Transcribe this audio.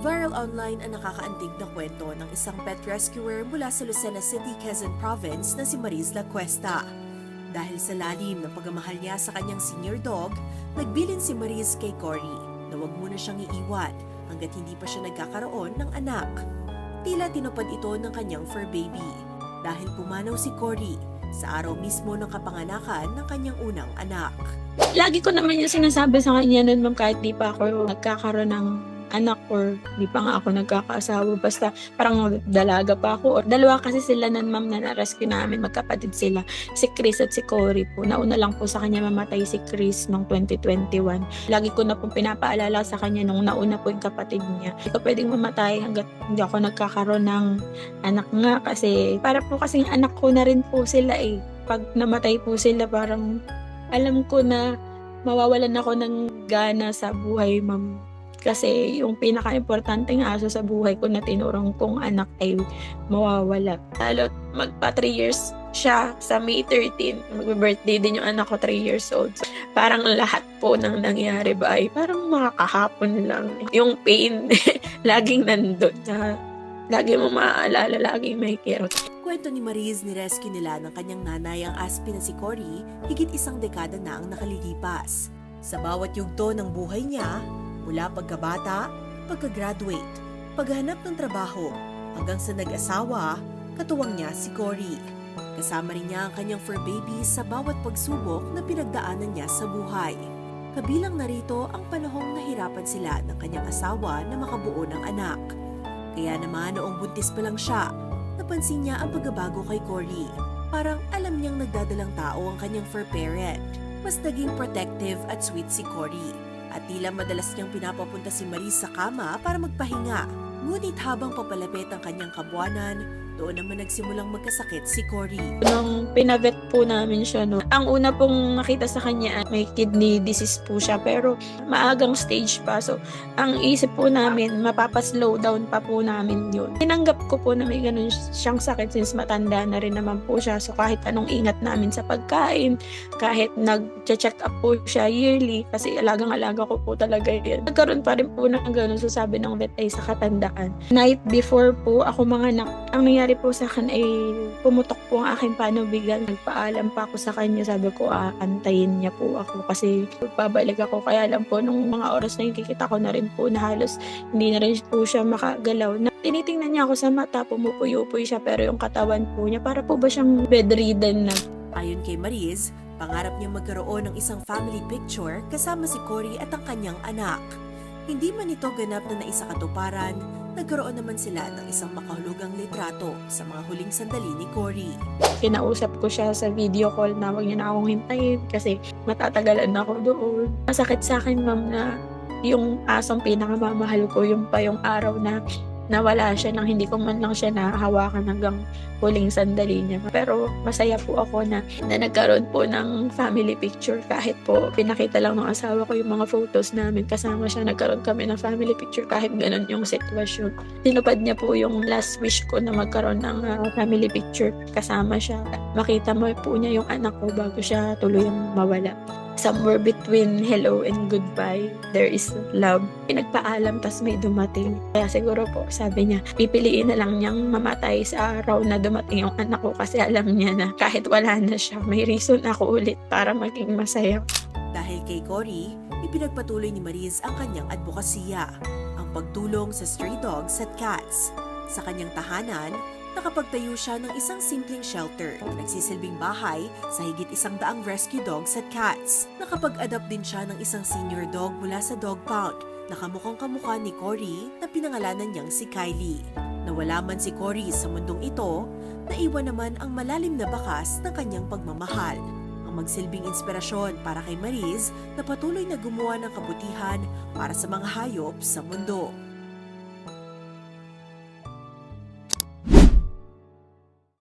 Nag-viral online ang nakakaantig na kwento ng isang pet rescuer mula sa Lucena City, Quezon Province na si Mariz La Cuesta. Dahil sa lalim ng pagmamahal niya sa kanyang senior dog, nagbilin si Mariz kay Cory na huwag muna siyang iiwan hanggat hindi pa siya nagkakaroon ng anak. Tila tinupad ito ng kanyang fur baby dahil pumanaw si Cory sa araw mismo ng kapanganakan ng kanyang unang anak. Lagi ko naman yung sinasabi sa kanya nun, ma'am, kahit di pa ako nagkakaroon ng anak or di pa nga ako nagkakaasawa. Basta parang dalaga pa ako. Or dalawa kasi sila nun, ma'am, na na-rescue namin. Magkapatid sila. Si Chris at si Cory po. Nauna lang po sa kanya mamatay si Chris noong 2021. Lagi ko na pong pinapaalala sa kanya nung nauna po yung kapatid niya. Hindi ko pwedeng mamatay hanggat hindi ako nagkakaroon ng anak nga. Kasi para po kasing anak ko na rin po sila eh. Pag namatay po sila, parang alam ko na mawawalan ako ng gana sa buhay, ma'am. Kasi yung pinaka-importanteng aso sa buhay ko na tinurong kong anak ay mawawala. Lalo magpa 3 years siya sa May 13. Mag-birthday din yung anak ko, 3 years old. So, parang lahat po ng nangyari ba ay parang makakahapon lang. Yung pain, laging nandun. Lagi mo maaalala, laging may kirot. Kwento ni Mariz, ni-rescue nila ng kanyang nanay ang aspi na si Cory higit 1 dekada na ang nakalilipas. Sa bawat yugto ng buhay niya, mula pagkabata, pagka-graduate, paghahanap ng trabaho, hanggang sa nag-asawa, katuwang niya si Cory. Kasama rin niya ang kanyang fur baby sa bawat pagsubok na pinagdaanan niya sa buhay. Kabilang narito ang panahong nahirapan sila ng kanyang asawa na makabuo ng anak. Kaya naman noong buntis pa lang siya, napansin niya ang pagbabago kay Cory. Parang alam niyang nagdadalang tao ang kanyang fur parent. Mas naging protective at sweet si Cory. At tila madalas niyang pinapapunta si Mariz sa kama para magpahinga. Ngunit habang papalapit ang kanyang kabuanan, doon naman nagsimulang magkasakit si Cory. Nung pinavet po namin siya, no, ang una pong nakita sa kanya may kidney disease po siya, pero maagang stage pa. So, ang isip po namin, mapapaslow down pa po namin yun. Tinanggap ko po na may ganun siyang sakit since matanda na rin naman po siya. So, kahit anong ingat namin sa pagkain, kahit nag-check up po siya yearly, kasi alagang-alaga ko po talaga yan. Nagkaroon pa rin po ng ganun, so sabi ng vet ay sa katandaan. Night before po ako manganak, ang nangyari po sa akin ay pumutok po ang aking panubigan. Nagpaalam pa ako sa kanya. Sabi ko, antayin niya po ako kasi babalik ako. Kaya lang po, nung mga oras na yun, kikita ko na rin po na halos hindi na rin po siya makagalaw. Tinitingnan niya ako sa mata, pumupuyo-puyo siya, pero yung katawan po niya, para po ba siyang bedridden na. Ayon kay Mariz, pangarap niya magkaroon ng isang family picture kasama si Cory at ang kanyang anak. Hindi man ito ganap na naisakatuparan, nagkaroon naman sila ng isang makahulugang litrato sa mga huling sandali ni Cory. Kinausap ko siya sa video call na wag niya na akong hintayin kasi matatagalan na ako doon. Masakit sa akin, ma'am, na yung asong pinakamamahal ko, yung pa yung araw na nawala siya nang hindi ko man lang siya nahawakan hanggang huling sandali niya. Pero masaya po ako na nagkaroon po ng family picture. Kahit po pinakita lang ng asawa ko yung mga photos namin kasama siya, nagkaroon kami ng family picture kahit ganun yung sitwasyon. Tinupad niya po yung last wish ko na magkaroon ng family picture kasama siya. Makita mo po niya yung anak ko bago siya tuluyang mawala. Somewhere between hello and goodbye, there is love. Pinagpaalam, tas may dumating. Kaya siguro po, sabi niya, pipiliin na lang niyang mamatay sa araw na dumating yung anak ko kasi alam niya na kahit wala na siya, may reason ako ulit para maging masaya. Dahil kay Cory, ipinagpatuloy ni Mariz ang kanyang advokasya, ang pagtulong sa stray dogs at cats. Sa kanyang tahanan, nakapagtayo siya ng isang simpleng shelter na nagsisilbing bahay sa higit 100 rescue dogs at cats. Nakapag-adopt din siya ng isang senior dog mula sa dog pound na kamukhang kamukha ni Cory na pinangalanan niyang si Kylie. Nawala man si Cory sa mundong ito, naiwan naman ang malalim na bakas ng kanyang pagmamahal. Ang magsilbing inspirasyon para kay Mariz na patuloy na gumawa ng kabutihan para sa mga hayop sa mundo.